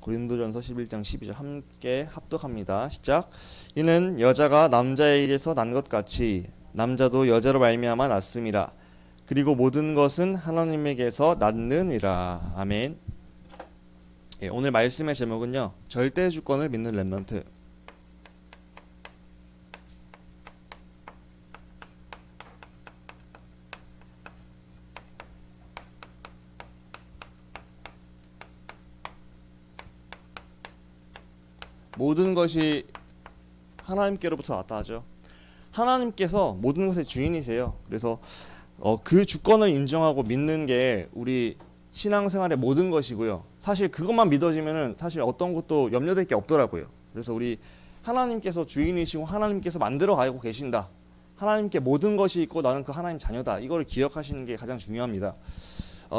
고린도전서 11장 12절 함께 합독합니다. 시작. 이는 여자가 남자에게서 난 것 같이 남자도 여자로 말미암아 났음이라. 그리고 모든 것은 하나님에게서 났느니라. 아멘. 오늘 말씀의 제목은요, 절대 주권을 믿는 렘넌트. 모든 것이 하나님께로부터 왔다 하죠. 하나님께서 모든 것의 주인이세요. 그래서 그 주권을 인정하고 믿는 게 우리 신앙생활의 모든 것이고요. 사실 그것만 믿어지면은 사실 어떤 것도 염려될 게 없더라고요. 그래서 우리 하나님께서 주인이시고 하나님께서 만들어 가고 계신다. 하나님께 모든 것이 있고 나는 그 하나님 자녀다. 이걸 기억하시는 게 가장 중요합니다.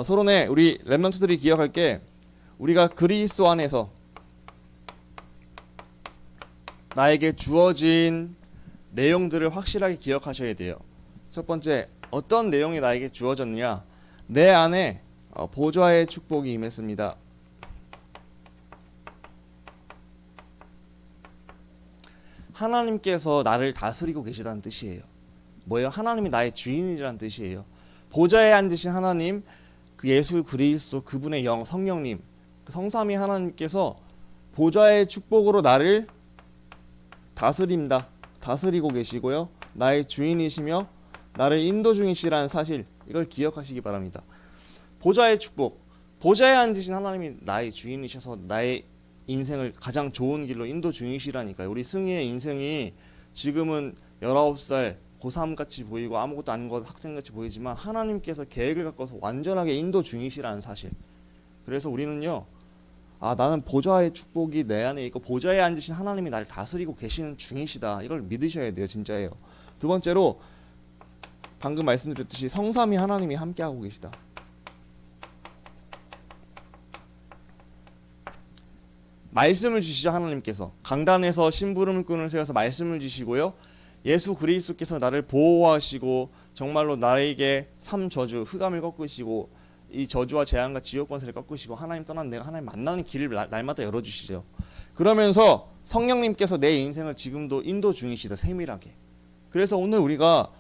서론에 우리 렘넌트들이 기억할 게, 우리가 그리스도 안에서 나에게 주어진 내용들을 확실하게 기억하셔야 돼요. 첫 번째, 어떤 내용이 나에게 주어졌느냐? 내 안에 보좌의 축복이 임했습니다. 하나님께서 나를 다스리고 계시다는 뜻이에요. 뭐예요? 하나님이 나의 주인이라는 뜻이에요. 보좌에 앉으신 하나님, 그 예수 그리스도, 그분의 영, 성령님, 그 성삼위 하나님께서 보좌의 축복으로 나를 다스리고 계시고요. 나의 주인이시며 나를 인도 중이시라는 사실, 이걸 기억하시기 바랍니다. 보좌의 축복, 보좌에 앉으신 하나님이 나의 주인이셔서 나의 인생을 가장 좋은 길로 인도 중이시라니까요. 우리 승희의 인생이 지금은 19살 고3같이 보이고 아무것도 아닌 것 학생같이 보이지만 하나님께서 계획을 갖고서 완전하게 인도 중이시라는 사실. 그래서 우리는요, 나는 보좌의 축복이 내 안에 있고 보좌에 앉으신 하나님이 나를 다스리고 계시는 중이시다. 이걸 믿으셔야 돼요. 진짜예요. 두 번째로, 방금 말씀드렸듯이 성삼위 하나님이 함께하고 계시다. 말씀을 주시죠. 하나님께서 강단에서 심부름을 끈을 세워서 말씀을 주시고요. 예수 그리스도께서 나를 보호하시고 정말로 나에게 삼저주, 흑암을 꺾으시고 이 저주와 재앙과 지옥 권세를 꺾으시고 하나님 떠난 내가 하나님 만나는 길을 날마다 열어주시죠. 그러면서 성령님께서 내 인생을 지금도 인도 중이시다. 세밀하게. 그래서 오늘 우리가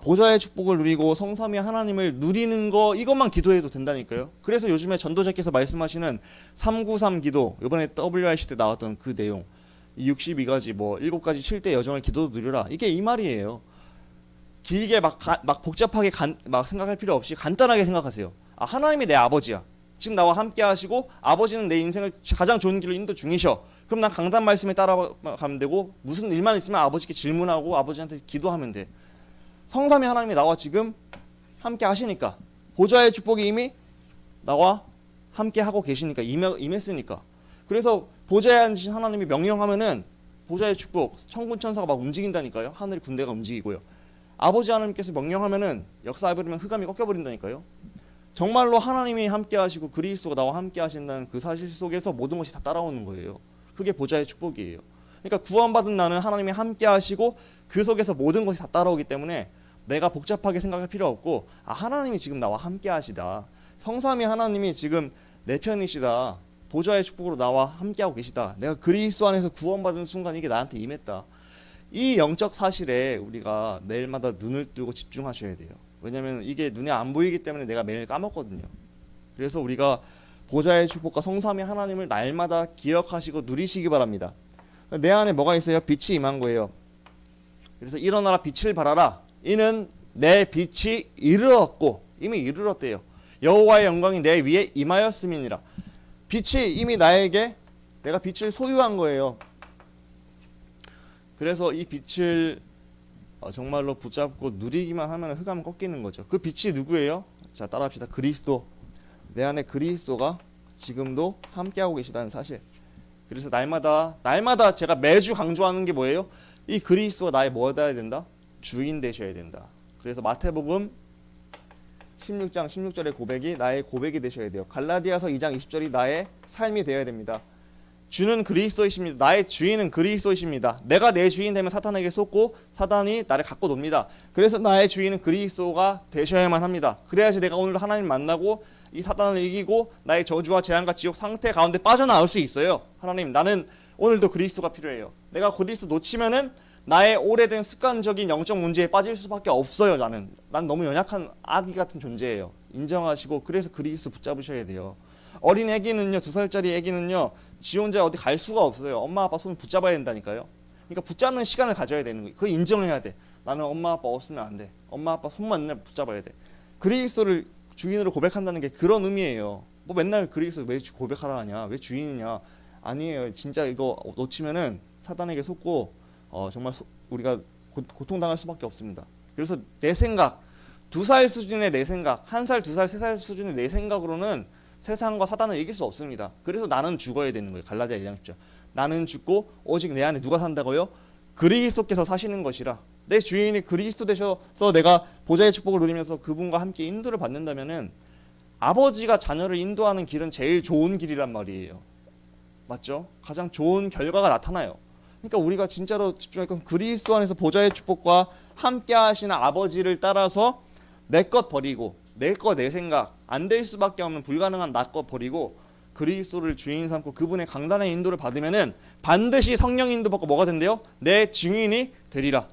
보좌의 축복을 누리고 성삼위 하나님을 누리는 거, 이것만 기도해도 된다니까요. 그래서 요즘에 전도자께서 말씀하시는 393 기도, 이번에 WRC 때 나왔던 그 내용, 62가지 7가지 7대 여정을 기도도 누려라, 이게 이 말이에요. 길게 막 복잡하게 막 생각할 필요 없이 간단하게 생각하세요. 하나님이 내 아버지야. 지금 나와 함께 하시고 아버지는 내 인생을 가장 좋은 길로 인도 중이셔. 그럼 난 강단 말씀에 따라가면 되고, 무슨 일만 있으면 아버지께 질문하고 아버지한테 기도하면 돼. 성삼위 하나님이 나와 지금 함께 하시니까, 보좌의 축복이 이미 나와 함께 하고 계시니까, 임했으니까. 그래서 보좌에 앉으신 하나님이 명령하면은 보좌의 축복, 천군 천사가 막 움직인다니까요. 하늘 군대가 움직이고요. 아버지 하나님께서 명령하면은 역사해버리면 흑암이 꺾여버린다니까요. 정말로 하나님이 함께 하시고 그리스도가 나와 함께 하신다는 그 사실 속에서 모든 것이 다 따라오는 거예요. 그게 보좌의 축복이에요. 그러니까 구원받은 나는 하나님이 함께 하시고 그 속에서 모든 것이 다 따라오기 때문에 내가 복잡하게 생각할 필요 없고, 하나님이 지금 나와 함께 하시다. 성삼위 하나님이 지금 내 편이시다. 보좌의 축복으로 나와 함께하고 계시다. 내가 그리스도 안에서 구원받은 순간 이게 나한테 임했다. 이 영적 사실에 우리가 매일마다 눈을 뜨고 집중하셔야 돼요. 왜냐하면 이게 눈에 안 보이기 때문에 내가 매일 까먹거든요. 그래서 우리가 보좌의 축복과 성삼위 하나님을 날마다 기억하시고 누리시기 바랍니다. 내 안에 뭐가 있어요? 빛이 임한 거예요. 그래서 일어나라, 빛을 발하라. 이는 내 빛이 이르렀고, 이미 이르렀대요. 여호와의 영광이 내 위에 임하였음이니라. 빛이 이미 나에게, 내가 빛을 소유한 거예요. 그래서 이 빛을 정말로 붙잡고 누리기만 하면 흑암은 꺾이는 거죠. 그 빛이 누구예요? 자, 따라합시다. 그리스도. 내 안에 그리스도가 지금도 함께하고 계시다는 사실. 그래서 날마다 제가 매주 강조하는 게 뭐예요? 이 그리스도가 나의 뭐가 돼야 된다? 주인 되셔야 된다. 그래서 마태복음 16장 16절의 고백이 나의 고백이 되셔야 돼요. 갈라디아서 2장 20절이 나의 삶이 되어야 됩니다. 주는 그리스도이십니다. 나의 주인은 그리스도이십니다. 내가 내 주인 되면 사탄에게 쏟고 사탄이 나를 갖고 놉니다. 그래서 나의 주인은 그리스도가 되셔야만 합니다. 그래야지 내가 오늘도 하나님 만나고 이 사단을 이기고 나의 저주와 재앙과 지옥 상태 가운데 빠져나올 수 있어요. 하나님, 나는 오늘도 그리스도가 필요해요. 내가 그리스도 놓치면은 나의 오래된 습관적인 영적 문제에 빠질 수밖에 없어요. 난 너무 연약한 아기 같은 존재예요. 인정하시고 그래서 그리스도 붙잡으셔야 돼요. 어린 애기는요, 2살짜리 애기는요, 지 혼자 어디 갈 수가 없어요. 엄마 아빠 손 붙잡아야 된다니까요. 그러니까 붙잡는 시간을 가져야 되는 거예요. 그걸 인정해야 돼. 나는 엄마 아빠 없으면 안 돼. 엄마 아빠 손만 맨날 붙잡아야 돼. 그리스도를 주인으로 고백한다는 게 그런 의미예요. 뭐 맨날 그리스도 왜 고백하라 하냐, 왜 주인이냐. 아니에요. 진짜 이거 놓치면은 사단에게 속고 정말 우리가 고통당할 수밖에 없습니다. 그래서 내 생각, 2살 수준의 내 생각, 1살, 2살, 3살 수준의 내 생각으로는 세상과 사단을 이길 수 없습니다. 그래서 나는 죽어야 되는 거예요. 갈라디아 2장 10절. 나는 죽고 오직 내 안에 누가 산다고요? 그리스도께서 사시는 것이라. 내 주인이 그리스도 되셔서 내가 보좌의 축복을 누리면서 그분과 함께 인도를 받는다면은 아버지가 자녀를 인도하는 길은 제일 좋은 길이란 말이에요. 맞죠? 가장 좋은 결과가 나타나요. 그러니까 우리가 진짜로 집중할 건 그리스도 안에서 보좌의 축복과 함께 하시는 아버지를 따라서 내 것 버리고 내 것 내 생각 안 될 수밖에 없는 불가능한 나 것 버리고 그리스도를 주인 삼고 그분의 강단의 인도를 받으면은 반드시 성령 인도 받고 뭐가 된대요? 내 증인이 되리라.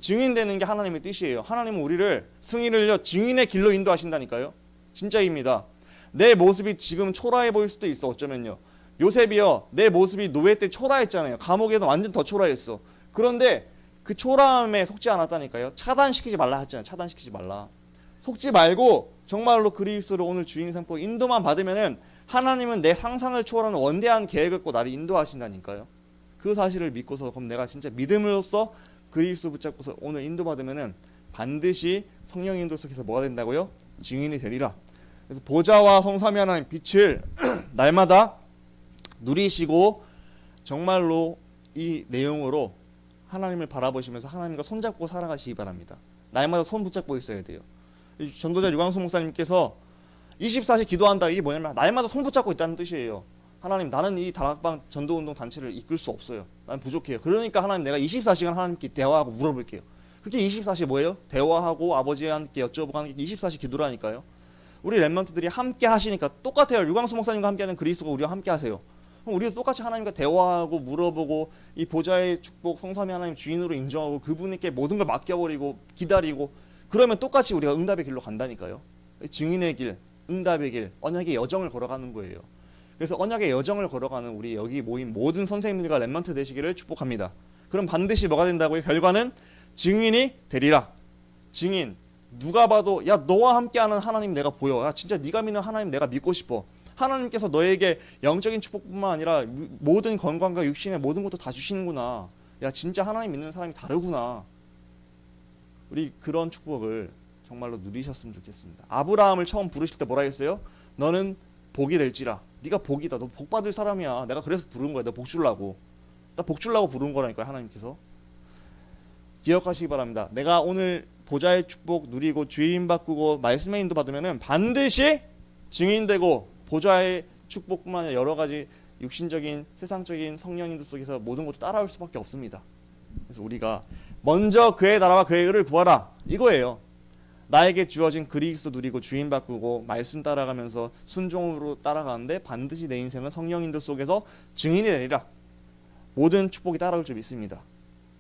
증인 되는 게 하나님의 뜻이에요. 하나님은 우리를 승인을요 증인의 길로 인도하신다니까요. 진짜입니다. 내 모습이 지금 초라해 보일 수도 있어. 어쩌면요. 요셉이요, 내 모습이 노예 때 초라했잖아요. 감옥에서 완전 더 초라했어. 그런데 그 초라함에 속지 않았다니까요. 차단시키지 말라 했잖아요. 차단시키지 말라. 속지 말고 정말로 그리스도를 오늘 주인 삼고 인도만 받으면은 하나님은 내 상상을 초월하는 원대한 계획을 꿔 나를 인도하신다니까요. 그 사실을 믿고서 그럼 내가 진짜 믿음으로써 그리스도 붙잡고서 오늘 인도받으면은 반드시 성령 인도 속에서 뭐가 된다고요? 증인이 되리라. 그래서 보좌와 성삼위 하나님 빛을 날마다 누리시고 정말로 이 내용으로 하나님을 바라보시면서 하나님과 손잡고 살아가시기 바랍니다. 날마다 손 붙잡고 있어야 돼요. 전도자 유광수 목사님께서 24시 기도한다, 이게 뭐냐면 날마다 손 붙잡고 있다는 뜻이에요. 하나님, 나는 이 다락방 전도운동 단체를 이끌 수 없어요. 난 부족해요. 그러니까 하나님, 내가 24시간 하나님께 대화하고 물어볼게요. 그게 24시 뭐예요? 대화하고 아버지와 함께 여쭤보고 하는 게 24시 기도라니까요. 우리 랩런트들이 함께 하시니까 똑같아요. 유광수 목사님과 함께하는 그리스도가 우리와 함께 하세요. 그럼 우리도 똑같이 하나님과 대화하고 물어보고 이 보좌의 축복 성삼위 하나님 주인으로 인정하고 그분께 모든 걸 맡겨버리고 기다리고 그러면 똑같이 우리가 응답의 길로 간다니까요. 증인의 길, 응답의 길, 언약의 여정을 걸어가는 거예요. 그래서 언약의 여정을 걸어가는 우리 여기 모인 모든 선생님들과 랩런트 되시기를 축복합니다. 그럼 반드시 뭐가 된다고요? 결과는 증인이 되리라. 증인. 누가 봐도 야, 너와 함께하는 하나님 내가 보여. 야, 진짜 네가 믿는 하나님 내가 믿고 싶어. 하나님께서 너에게 영적인 축복뿐만 아니라 모든 건강과 육신의 모든 것도 다 주시는구나. 야, 진짜 하나님 믿는 사람이 다르구나. 우리 그런 축복을 정말로 누리셨으면 좋겠습니다. 아브라함을 처음 부르실 때 뭐라 했어요? 너는 복이 될지라. 네가 복이다. 너 복 받을 사람이야. 내가 그래서 부른 거야. 너 복 주려고. 나 복 주려고 부른 거라니까요. 하나님께서. 기억하시기 바랍니다. 내가 오늘 보좌의 축복 누리고 주인 바꾸고 말씀의 인도 받으면은 반드시 증인되고 보좌의 축복뿐만 아니라 여러 가지 육신적인 세상적인 성령 인도 속에서 모든 것도 따라올 수밖에 없습니다. 그래서 우리가 먼저 그의 나라와 그의 의를 구하라. 이거예요. 나에게 주어진 그리스도 누리고 주인 바꾸고 말씀 따라가면서 순종으로 따라가는데 반드시 내 인생은 성령 인도 속에서 증인이 되리라. 모든 축복이 따라올 줄 믿습니다.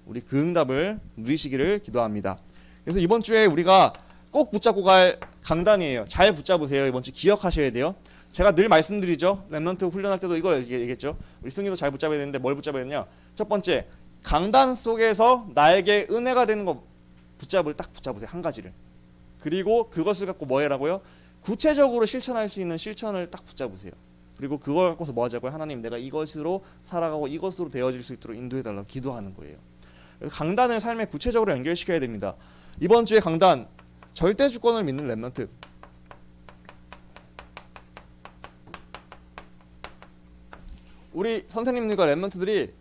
우리 그 응답을 누리시기를 기도합니다. 그래서 이번 주에 우리가 꼭 붙잡고 갈 강단이에요. 잘 붙잡으세요. 이번 주 기억하셔야 돼요. 제가 늘 말씀드리죠. 랩런트 훈련할 때도 이거 얘기했죠. 우리 승희도 잘 붙잡아야 되는데 뭘 붙잡아야 되냐. 첫 번째, 강단 속에서 나에게 은혜가 되는 거 딱 붙잡으세요. 한 가지를. 그리고 그것을 갖고 뭐 해라고요? 구체적으로 실천할 수 있는 실천을 딱 붙잡으세요. 그리고 그걸 갖고서 뭐 하자고요? 하나님, 내가 이것으로 살아가고 이것으로 되어질 수 있도록 인도해달라고 기도하는 거예요. 강단을 삶에 구체적으로 연결시켜야 됩니다. 이번 주에 강단, 절대 주권을 믿는 랩런트. 우리 선생님들과 랩런트들이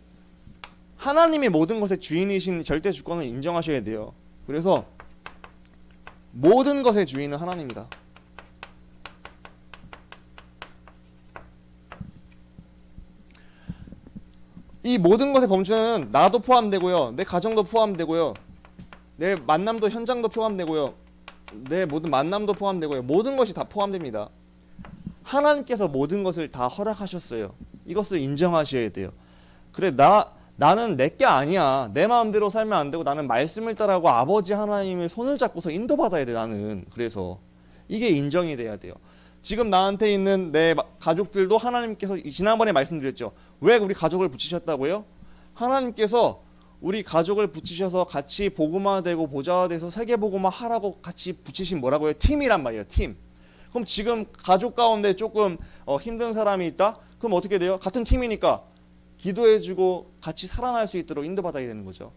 하나님이 모든 것의 주인이신 절대 주권을 인정하셔야 돼요. 그래서 모든 것의 주인은 하나님이다. 이 모든 것의 범주는 나도 포함되고요. 내 가정도 포함되고요. 내 만남도 현장도 포함되고요. 내 모든 만남도 포함되고요. 모든 것이 다 포함됩니다. 하나님께서 모든 것을 다 허락하셨어요. 이것을 인정하셔야 돼요. 그래, 나는 내 게 아니야. 내 마음대로 살면 안 되고 나는 말씀을 따라하고 아버지 하나님의 손을 잡고서 인도받아야 돼, 나는. 그래서 이게 인정이 돼야 돼요. 지금 나한테 있는 내 가족들도 하나님께서 지난번에 말씀드렸죠. 왜 우리 가족을 붙이셨다고요? 하나님께서 우리 가족을 붙이셔서 같이 복음화 되고 보좌화 돼서 세계 복음화 하라고 같이 붙이신 뭐라고요? 팀이란 말이에요. 팀. 그럼 지금 가족 가운데 조금 힘든 사람이 있다? 그럼 어떻게 돼요? 같은 팀이니까 기도해주고 같이 살아날 수 있도록 인도받아야 되는 거죠.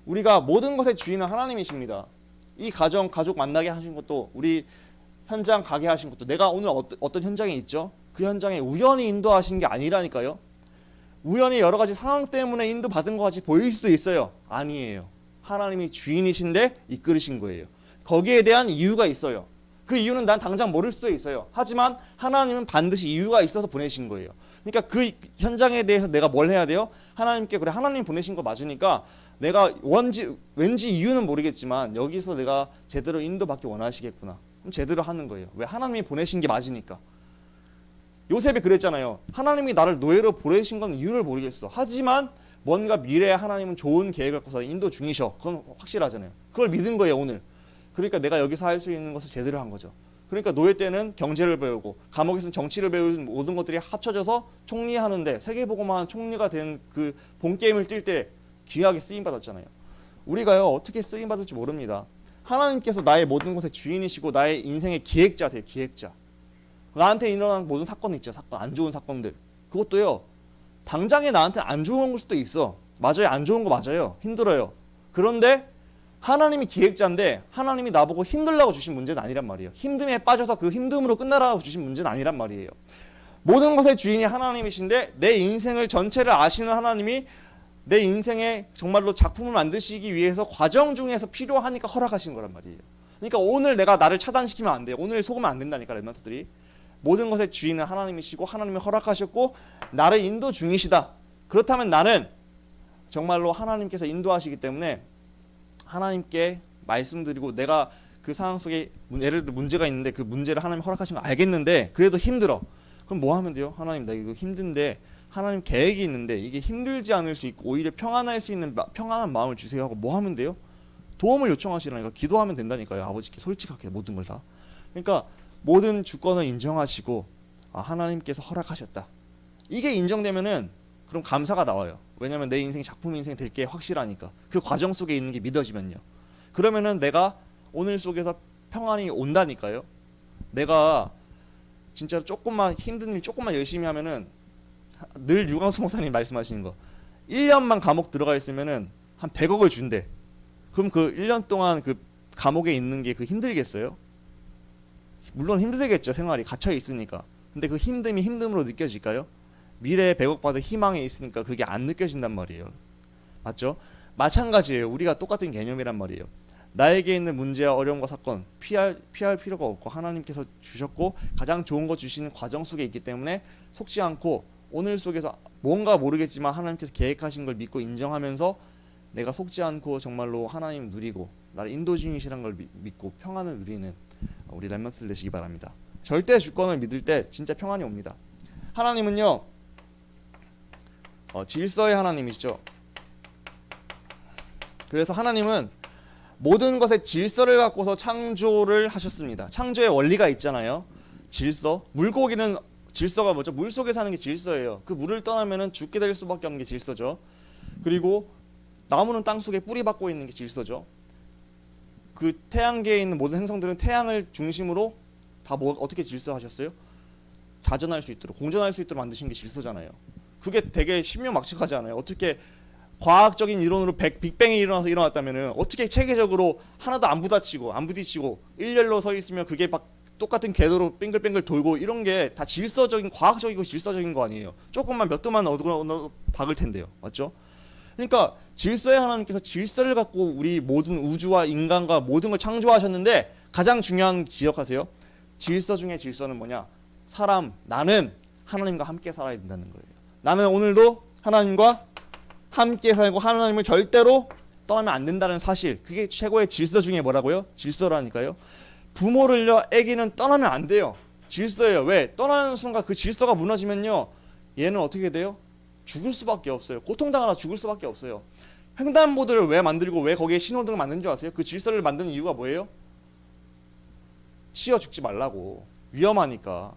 우리가 모든 것의 주인은 하나님이십니다. 이 가족 만나게 하신 것도, 우리 현장 가게 하신 것도, 내가 오늘 어떤 현장에 있죠? 그 현장에 우연히 인도하신 게 아니라니까요. 우연히 여러 가지 상황 때문에 인도받은 것 같이 보일 수도 있어요. 아니에요. 하나님이 주인이신데 이끌으신 거예요. 거기에 대한 이유가 있어요. 그 이유는 난 당장 모를 수도 있어요. 하지만 하나님은 반드시 이유가 있어서 보내신 거예요. 그러니까 그 현장에 대해서 내가 뭘 해야 돼요? 하나님께, 그래, 하나님 보내신 거 맞으니까 내가 왠지 이유는 모르겠지만 여기서 내가 제대로 인도받기 원하시겠구나. 그럼 제대로 하는 거예요. 왜? 하나님이 보내신 게 맞으니까. 요셉이 그랬잖아요. 하나님이 나를 노예로 보내신 건 이유를 모르겠어. 하지만 뭔가 미래에 하나님은 좋은 계획을 갖고서 인도 중이셔. 그건 확실하잖아요. 그걸 믿은 거예요, 오늘. 그러니까 내가 여기서 할 수 있는 것을 제대로 한 거죠. 그러니까 노예 때는 경제를 배우고 감옥에서는 정치를 배우는 모든 것들이 합쳐져서 총리하는데, 세계복음화 총리가 된 그 본게임을 뛸 때 귀하게 쓰임받았잖아요. 우리가요, 어떻게 쓰임받을지 모릅니다. 하나님께서 나의 모든 것의 주인이시고 나의 인생의 기획자세요. 기획자. 나한테 일어난 모든 사건 있죠. 사건, 안 좋은 사건들. 그것도요, 당장에 나한테 안 좋은 걸 수도 있어. 맞아요. 안 좋은 거 맞아요. 힘들어요. 그런데 하나님이 기획자인데 하나님이 나보고 힘들라고 주신 문제는 아니란 말이에요. 힘듦에 빠져서 그 힘듦으로 끝나라고 주신 문제는 아니란 말이에요. 모든 것의 주인이 하나님이신데 내 인생을 전체를 아시는 하나님이 내 인생에 정말로 작품을 만드시기 위해서 과정 중에서 필요하니까 허락하신 거란 말이에요. 그러니까 오늘 내가 나를 차단시키면 안 돼요. 오늘 속으면 안 된다니까, 렘넌트들이. 모든 것의 주인은 하나님이시고 하나님이 허락하셨고 나를 인도 중이시다. 그렇다면 나는 정말로 하나님께서 인도하시기 때문에 하나님께 말씀드리고, 내가 그 상황 속에 예를 들어 문제가 있는데 그 문제를 하나님 허락하신 거 알겠는데 그래도 힘들어. 그럼 뭐 하면 돼요? 하나님, 나 이거 힘든데 하나님 계획이 있는데 이게 힘들지 않을 수 있고 오히려 평안할 수 있는 평안한 마음을 주세요 하고 뭐 하면 돼요? 도움을 요청하시라니까. 기도하면 된다니까요. 아버지께 솔직하게 모든 걸 다. 그러니까 모든 주권을 인정하시고, 하나님께서 허락하셨다. 이게 인정되면은 그럼 감사가 나와요. 왜냐면 내 인생 작품 인생 될 게 확실하니까. 그 과정 속에 있는 게 믿어지면요. 그러면은 내가 오늘 속에서 평안이 온다니까요. 내가 진짜 조금만 힘든 일 조금만 열심히 하면은, 늘 유광수 목사님 말씀하시는 거, 1년만 감옥 들어가 있으면은 한 100억을 준대. 그럼 그 1년 동안 그 감옥에 있는 게 그 힘들겠어요? 물론 힘들겠죠. 생활이 갇혀 있으니까. 근데 그 힘듦이 힘듦으로 느껴질까요? 미래에 100억 받을 희망에 있으니까 그게 안 느껴진단 말이에요. 맞죠? 마찬가지예요. 우리가 똑같은 개념이란 말이에요. 나에게 있는 문제와 어려움과 사건 피할 필요가 없고 하나님께서 주셨고 가장 좋은 거 주시는 과정 속에 있기 때문에 속지 않고 오늘 속에서 뭔가 모르겠지만 하나님께서 계획하신 걸 믿고 인정하면서 내가 속지 않고 정말로 하나님 누리고 나를 인도 중이시라는 걸 믿고 평안을 누리는 우리 렘넌트들 되시기 바랍니다. 절대 주권을 믿을 때 진짜 평안이 옵니다. 하나님은요, 질서의 하나님이시죠. 그래서 하나님은 모든 것의 질서를 갖고서 창조를 하셨습니다. 창조의 원리가 있잖아요. 질서. 물고기는 질서가 뭐죠? 물 속에 사는 게 질서예요. 그 물을 떠나면은 죽게 될 수밖에 없는 게 질서죠. 그리고 나무는 땅 속에 뿌리 박고 있는 게 질서죠. 그 태양계에 있는 모든 행성들은 태양을 중심으로 다 어떻게 질서하셨어요? 자전할 수 있도록, 공전할 수 있도록 만드신 게 질서잖아요. 그게 되게 신묘막측하지 않아요? 어떻게 과학적인 이론으로 빅뱅이 일어났다면은 어떻게 체계적으로 하나도 안 부딪히고 일렬로 서 있으면 그게 막 똑같은 궤도로 빙글빙글 돌고 이런 게 다 질서적인, 과학적이고 질서적인 거 아니에요? 조금만 몇 도만 얻어 박을 텐데요. 맞죠? 그러니까 질서의 하나님께서 질서를 갖고 우리 모든 우주와 인간과 모든 걸 창조하셨는데 가장 중요한 기억하세요. 질서 중에 질서는 뭐냐? 나는 하나님과 함께 살아야 된다는 거예요. 나는 오늘도 하나님과 함께 살고 하나님을 절대로 떠나면 안 된다는 사실. 그게 최고의 질서 중에 뭐라고요? 질서라니까요. 부모를요, 아기는 떠나면 안 돼요. 질서예요. 왜? 떠나는 순간 그 질서가 무너지면요, 얘는 어떻게 돼요? 죽을 수밖에 없어요. 고통당하다 죽을 수밖에 없어요. 횡단보도를 왜 만들고 왜 거기에 신호등을 만든 줄 아세요? 그 질서를 만드는 이유가 뭐예요? 치여 죽지 말라고. 위험하니까.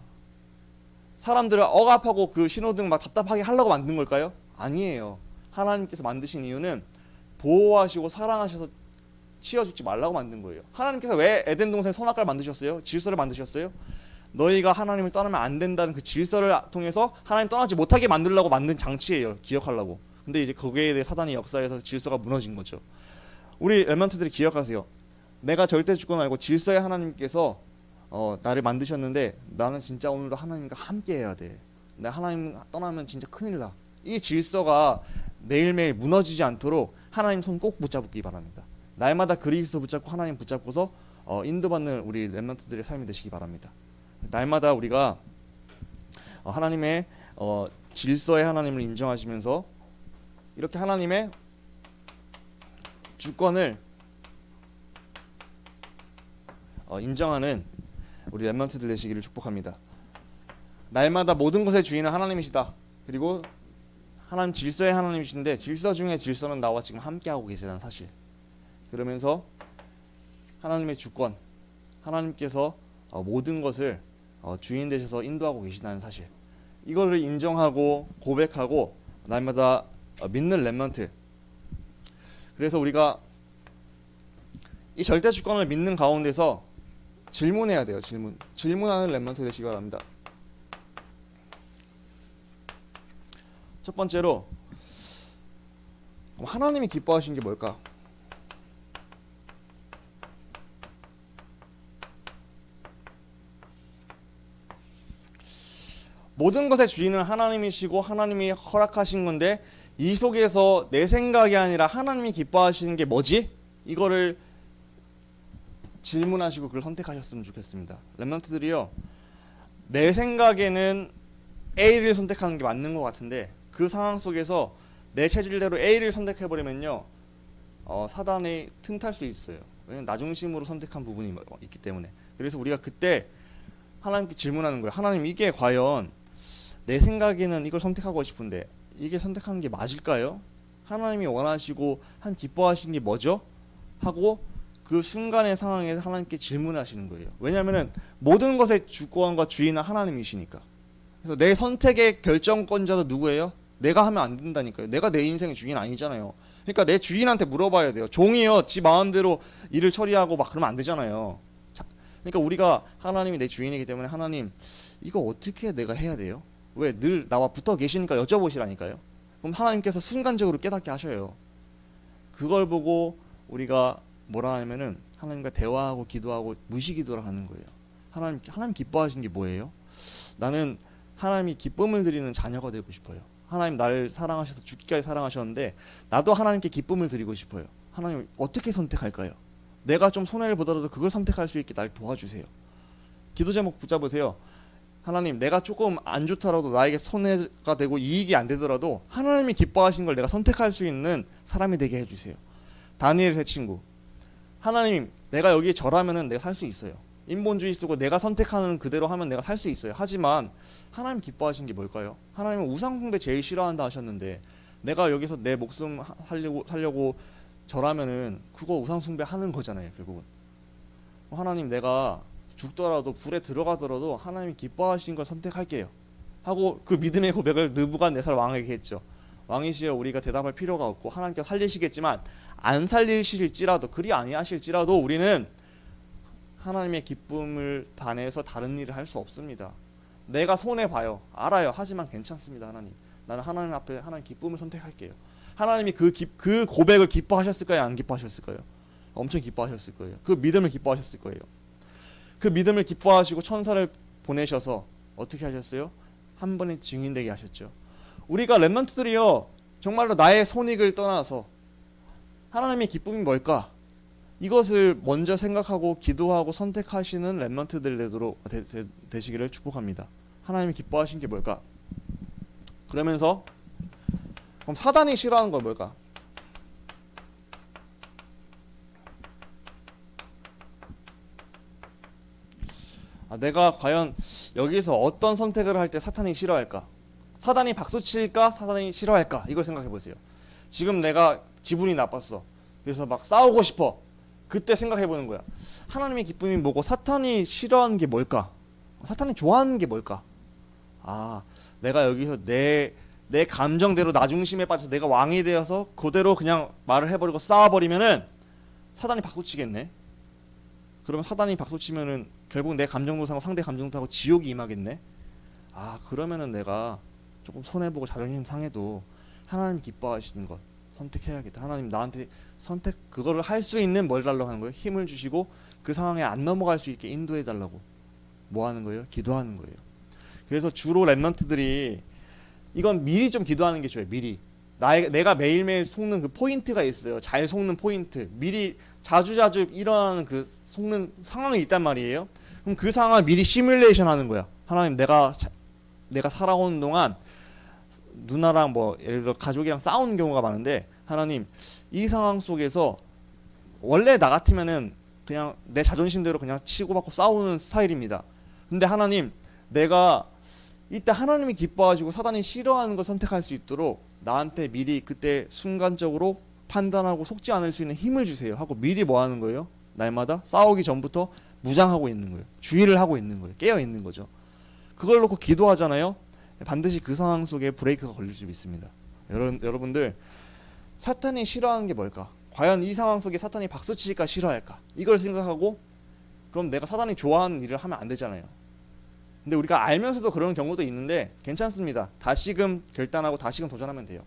사람들을 억압하고 그 신호등 막 답답하게 하려고 만든 걸까요? 아니에요. 하나님께서 만드신 이유는 보호하시고 사랑하셔서 치여 죽지 말라고 만든 거예요. 하나님께서 왜 에덴 동산에 선악과를 만드셨어요? 질서를 만드셨어요? 너희가 하나님을 떠나면 안 된다는 그 질서를 통해서 하나님 떠나지 못하게 만들려고 만든 장치예요. 기억하려고. 근데 이제 거기에 대해 사단이 역사에서 질서가 무너진 거죠. 우리 렘넌트들이 기억하세요. 내가 절대 주권 알고 질서의 하나님께서 나를 만드셨는데 나는 진짜 오늘도 하나님과 함께 해야 돼. 내가 하나님 떠나면 진짜 큰일 나. 이 질서가 매일매일 무너지지 않도록 하나님 손 꼭 붙잡기 바랍니다. 날마다 그리스도 붙잡고 하나님 붙잡고서 인도받는 우리 렘넌트들의 삶이 되시기 바랍니다. 날마다 우리가 하나님의 질서의 하나님을 인정하시면서 이렇게 하나님의 주권을 인정하는 우리 렘넌트들 되시기를 축복합니다. 날마다 모든 것의 주인은 하나님이시다. 그리고 하나님 질서의 하나님이신데 질서 중에 질서는 나와 지금 함께하고 계시다는 사실. 그러면서 하나님의 주권, 하나님께서 모든 것을 주인 되셔서 인도하고 계시다는 사실. 이거를 인정하고 고백하고 날마다 믿는 렘넌트. 그래서 우리가 이 절대 주권을 믿는 가운데서 질문해야 돼요. 질문하는 렘넌트 되시기 바랍니다. 첫 번째로 하나님이 기뻐하신 게 뭘까? 모든 것의 주인은 하나님이시고 하나님이 허락하신 건데 이 속에서 내 생각이 아니라 하나님이 기뻐하시는 게 뭐지? 이거를 질문하시고 그걸 선택하셨으면 좋겠습니다. 렘넌트들이요, 내 생각에는 A를 선택하는 게 맞는 것 같은데 그 상황 속에서 내 체질대로 A를 선택해버리면요, 사단이 틈탈 수 있어요. 왜냐면 나 중심으로 선택한 부분이 있기 때문에. 그래서 우리가 그때 하나님께 질문하는 거예요. 하나님, 이게 과연 내 생각에는 이걸 선택하고 싶은데 이게 선택하는 게 맞을까요? 하나님이 원하시고 한 기뻐하시는 게 뭐죠? 하고 그 순간의 상황에서 하나님께 질문하시는 거예요. 왜냐하면 모든 것의 주권과 주인은 하나님이시니까. 그래서 내 선택의 결정권자도 누구예요? 내가 하면 안 된다니까요. 내가 내 인생의 주인 아니잖아요. 그러니까 내 주인한테 물어봐야 돼요. 종이요, 지 마음대로 일을 처리하고 막 그러면 안 되잖아요. 그러니까 우리가 하나님이 내 주인이기 때문에 하나님, 이거 어떻게 내가 해야 돼요? 왜 늘 나와 붙어 계시니까 여쭤보시라니까요. 그럼 하나님께서 순간적으로 깨닫게 하셔요. 그걸 보고 우리가 뭐라 하면은 하나님과 대화하고 기도하고 무시기도를 하는 거예요. 하나님 기뻐하시는 게 뭐예요? 나는 하나님이 기쁨을 드리는 자녀가 되고 싶어요. 하나님 나를 사랑하셔서 죽기까지 사랑하셨는데 나도 하나님께 기쁨을 드리고 싶어요. 하나님 어떻게 선택할까요? 내가 좀 손해를 보더라도 그걸 선택할 수 있게 날 도와주세요. 기도 제목 붙잡으세요. 하나님, 내가 조금 안 좋더라도 나에게 손해가 되고 이익이 안 되더라도 하나님이 기뻐하시는 걸 내가 선택할 수 있는 사람이 되게 해주세요. 다니엘 새 친구, 하나님, 내가 여기에 절하면은 내가 살 수 있어요. 인본주의 쓰고 내가 선택하는 그대로 하면 내가 살 수 있어요. 하지만 하나님 기뻐하시는 게 뭘까요? 하나님은 우상 숭배 제일 싫어한다 하셨는데 내가 여기서 내 목숨 살려고 절하면은 그거 우상 숭배하는 거잖아요. 결국은 하나님, 내가 죽더라도 불에 들어가더라도 하나님이 기뻐하시는 걸 선택할게요 하고 그 믿음의 고백을 느부갓네살 왕에게 했죠. 왕이시여, 우리가 대답할 필요가 없고 하나님께서 살리시겠지만 안 살리실지라도, 그리 아니하실지라도 우리는 하나님의 기쁨을 반해서 다른 일을 할 수 없습니다. 내가 손해봐요, 알아요. 하지만 괜찮습니다. 하나님, 나는 하나님 앞에 하나님 기쁨을 선택할게요. 하나님이 그 고백을 기뻐하셨을까요? 안 기뻐하셨을까요? 엄청 기뻐하셨을 거예요. 그 믿음을 기뻐하셨을 거예요. 그 믿음을 기뻐하시고 천사를 보내셔서 어떻게 하셨어요? 한 번에 증인되게 하셨죠. 우리가 렘넌트들이요, 정말로 나의 손익을 떠나서 하나님의 기쁨이 뭘까? 이것을 먼저 생각하고 기도하고 선택하시는 렘넌트들 되시기를 축복합니다. 하나님이 기뻐하신 게 뭘까? 그러면서 그럼 사단이 싫어하는 건 뭘까? 내가 과연 여기서 어떤 선택을 할 때 사탄이 싫어할까? 사단이 박수칠까? 사단이 싫어할까? 이걸 생각해 보세요. 지금 내가 기분이 나빴어. 그래서 막 싸우고 싶어. 그때 생각해 보는 거야. 하나님의 기쁨이 뭐고 사탄이 싫어하는 게 뭘까? 사탄이 좋아하는 게 뭘까? 내가 여기서 내 감정대로 나 중심에 빠져서 내가 왕이 되어서 그대로 그냥 말을 해버리고 싸워버리면은 사단이 박수치겠네. 그러면 사단이 박수치면은 결국 내 감정도 상하고 상대 감정도 하고 지옥이 임하겠네. 그러면은 내가 조금 손해보고 자존심 상해도 하나님 기뻐하시는 것 선택해야겠다. 하나님 나한테 선택 그거를 할 수 있는 뭘 달라고 하는 거예요? 힘을 주시고 그 상황에 안 넘어갈 수 있게 인도해 달라고. 뭐 하는 거예요? 기도하는 거예요. 그래서 주로 랩런트들이 이건 미리 좀 기도하는 게 좋아요. 미리 내가 매일매일 속는 그 포인트가 있어요. 잘 속는 포인트. 미리 자주자주 일어나는 그 속는 상황이 있단 말이에요. 그럼 그 상황을 미리 시뮬레이션 하는 거야. 하나님 내가 살아오는 동안 누나랑 뭐 예를 들어 가족이랑 싸우는 경우가 많은데 하나님 이 상황 속에서 원래 나 같으면은 그냥 내 자존심대로 그냥 치고받고 싸우는 스타일입니다. 근데 하나님 내가 이때 하나님이 기뻐하시고 사단이 싫어하는 걸 선택할 수 있도록 나한테 미리 그때 순간적으로 판단하고 속지 않을 수 있는 힘을 주세요 하고 미리 뭐 하는 거예요? 날마다 싸우기 전부터 무장하고 있는 거예요. 주의를 하고 있는 거예요. 깨어 있는 거죠. 그걸 놓고 기도하잖아요. 반드시 그 상황 속에 브레이크가 걸릴 수 있습니다. 여러분들 사탄이 싫어하는 게 뭘까? 과연 이 상황 속에 사탄이 박수칠까 싫어할까? 이걸 생각하고 그럼 내가 사탄이 좋아하는 일을 하면 안 되잖아요. 근데 우리가 알면서도 그런 경우도 있는데 괜찮습니다. 다시금 결단하고 다시금 도전하면 돼요.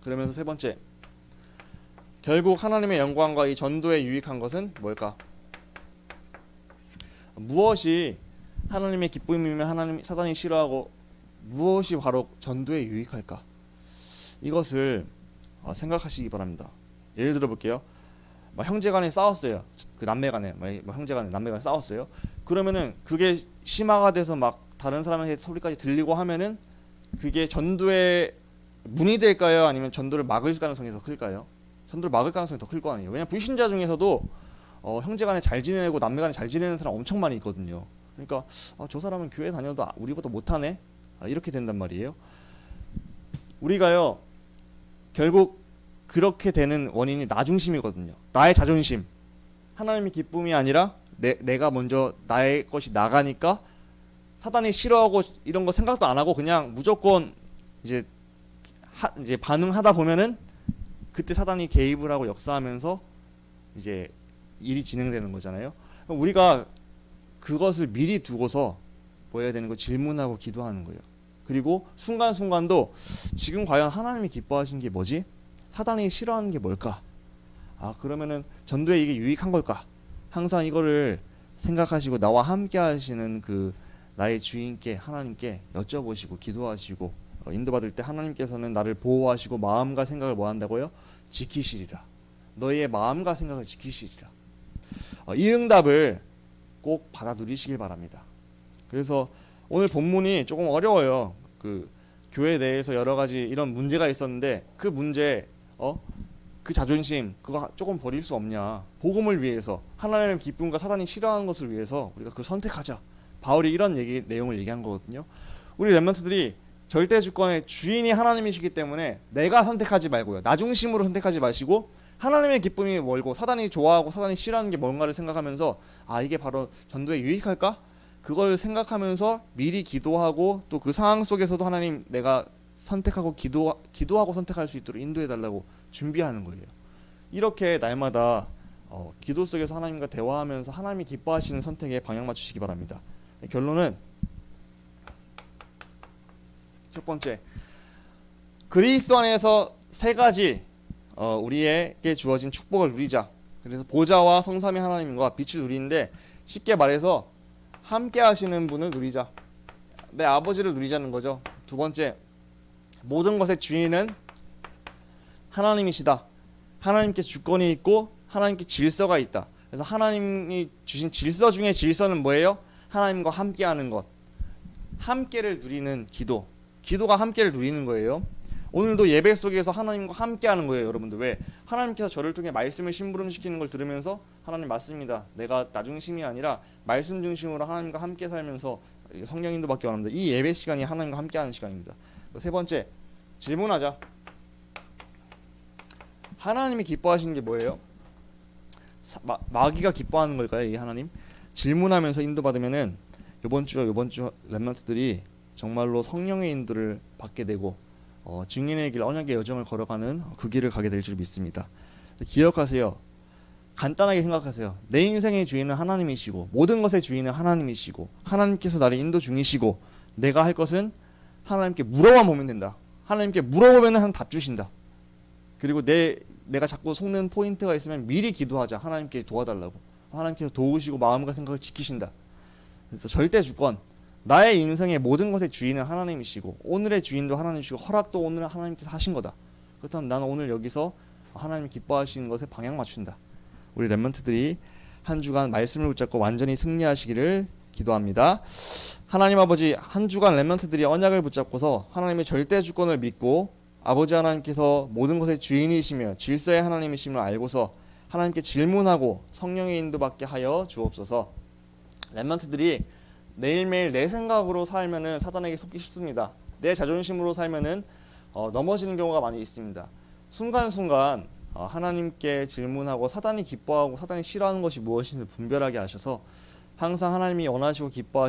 그러면서 세 번째, 결국 하나님의 영광과 이 전도에 유익한 것은 뭘까? 무엇이 하나님의 기쁨이면 사단이 싫어하고 무엇이 바로 전도에 유익할까? 이것을 생각하시기 바랍니다. 예를 들어 볼게요. 형제간에 싸웠어요. 그 남매간에 남매간에 싸웠어요. 그러면은 그게 심화가 돼서 막 다른 사람한테 소리까지 들리고 하면은 그게 전도의 문이 될까요? 아니면 전도를 막을 가능성이 더 클까요? 전도를 막을 가능성이 더 클 거 아니에요. 왜냐면 불신자 중에서도 형제간에 잘 지내고 남매간에 잘 지내는 사람 엄청 많이 있거든요. 그러니까 저 사람은 교회 다녀도 우리보다 못하네. 이렇게 된단 말이에요. 우리가요 결국 그렇게 되는 원인이 나 중심이거든요. 나의 자존심. 하나님의 기쁨이 아니라 내가 먼저 나의 것이 나가니까 사단이 싫어하고 이런 거 생각도 안 하고 그냥 무조건 이제 반응하다 보면은 그때 사단이 개입을 하고 역사하면서 이제 일이 진행되는 거잖아요. 우리가 그것을 미리 두고서 뭐 해야 되는 거 질문하고 기도하는 거예요. 그리고 순간순간도 지금 과연 하나님이 기뻐하시는 게 뭐지? 사단이 싫어하는 게 뭘까? 그러면은 전도에 이게 유익한 걸까? 항상 이거를 생각하시고 나와 함께 하시는 그 나의 주인께 하나님께 여쭤보시고 기도하시고 인도받을 때 하나님께서는 나를 보호하시고 마음과 생각을 뭐 한다고요? 지키시리라. 너희의 마음과 생각을 지키시리라. 이 응답을 꼭 받아 누리시길 바랍니다. 그래서 오늘 본문이 조금 어려워요. 그 교회 내에서 여러 가지 이런 문제가 있었는데 그 문제 그 자존심 그거 조금 버릴 수 없냐? 복음을 위해서 하나님의 기쁨과 사단이 싫어하는 것을 위해서 우리가 그 선택하자. 바울이 이런 내용을 얘기한 거거든요. 우리 렘넌트들이 절대 주권의 주인이 하나님이시기 때문에 내가 선택하지 말고요. 나 중심으로 선택하지 마시고 하나님의 기쁨이 뭘고 사단이 좋아하고 사단이 싫어하는 게 뭔가를 생각하면서 이게 바로 전도에 유익할까? 그걸 생각하면서 미리 기도하고 또 그 상황 속에서도 하나님 내가 선택하고 기도하고 선택할 수 있도록 인도해 달라고 준비하는 거예요. 이렇게 날마다 기도 속에서 하나님과 대화하면서 하나님이 기뻐하시는 선택에 방향 맞추시기 바랍니다. 결론은 첫 번째, 그리스도 안에서 세 가지 우리에게 주어진 축복을 누리자. 그래서 보좌와 성삼위 하나님과 빛을 누리는데 쉽게 말해서 함께 하시는 분을 누리자. 내 아버지를 누리자는 거죠. 두 번째, 모든 것의 주인은 하나님이시다. 하나님께 주권이 있고 하나님께 질서가 있다. 그래서 하나님이 주신 질서 중에 질서는 뭐예요? 하나님과 함께하는 것. 함께를 누리는 기도가 함께를 누리는 거예요. 오늘도 예배 속에서 하나님과 함께하는 거예요, 여러분들. 왜? 하나님께서 저를 통해 말씀을 심부름시키는 걸 들으면서 하나님 맞습니다. 내가 나 중심이 아니라 말씀 중심으로 하나님과 함께 살면서 성령 인도받기 원합니다. 이 예배 시간이 하나님과 함께하는 시간입니다. 세 번째, 질문하자. 하나님이 기뻐하시는 게 뭐예요? 마귀가 기뻐하는 걸까요? 이 하나님? 질문하면서 인도받으면은 이번 주 렘넌트들이 정말로 성령의 인도를 받게 되고 증인의 길, 언약의 여정을 걸어가는 그 길을 가게 될 줄 믿습니다. 기억하세요. 간단하게 생각하세요. 내 인생의 주인은 하나님이시고 모든 것의 주인은 하나님이시고 하나님께서 나를 인도 중이시고 내가 할 것은 하나님께 물어만 보면 된다. 하나님께 물어보면 하나님 답 주신다. 그리고 내가 자꾸 속는 포인트가 있으면 미리 기도하자. 하나님께 도와달라고. 하나님께서 도우시고 마음과 생각을 지키신다. 그래서 절대 주권, 나의 인생의 모든 것의 주인은 하나님이시고 오늘의 주인도 하나님이시고 허락도 오늘 하나님께서 하신 거다. 그렇다면 나는 오늘 여기서 하나님 기뻐하시는 것에 방향 맞춘다. 우리 렘넌트들이 한 주간 말씀을 붙잡고 완전히 승리하시기를 기도합니다. 하나님 아버지, 한 주간 렘넌트들이 언약을 붙잡고서 하나님의 절대 주권을 믿고 아버지 하나님께서 모든 것의 주인이시며 질서의 하나님이심을 알고서 하나님께 질문하고 성령의 인도받게 하여 주옵소서. 렘넌트들이 매일매일 내 생각으로 살면은 사단에게 속기 쉽습니다. 내 자존심으로 살면은 넘어지는 경우가 많이 있습니다. 순간순간 하나님께 질문하고 사단이 기뻐하고 사단이 싫어하는 것이 무엇인지 분별하게 하셔서 항상 하나님이 원하시고 기뻐하시는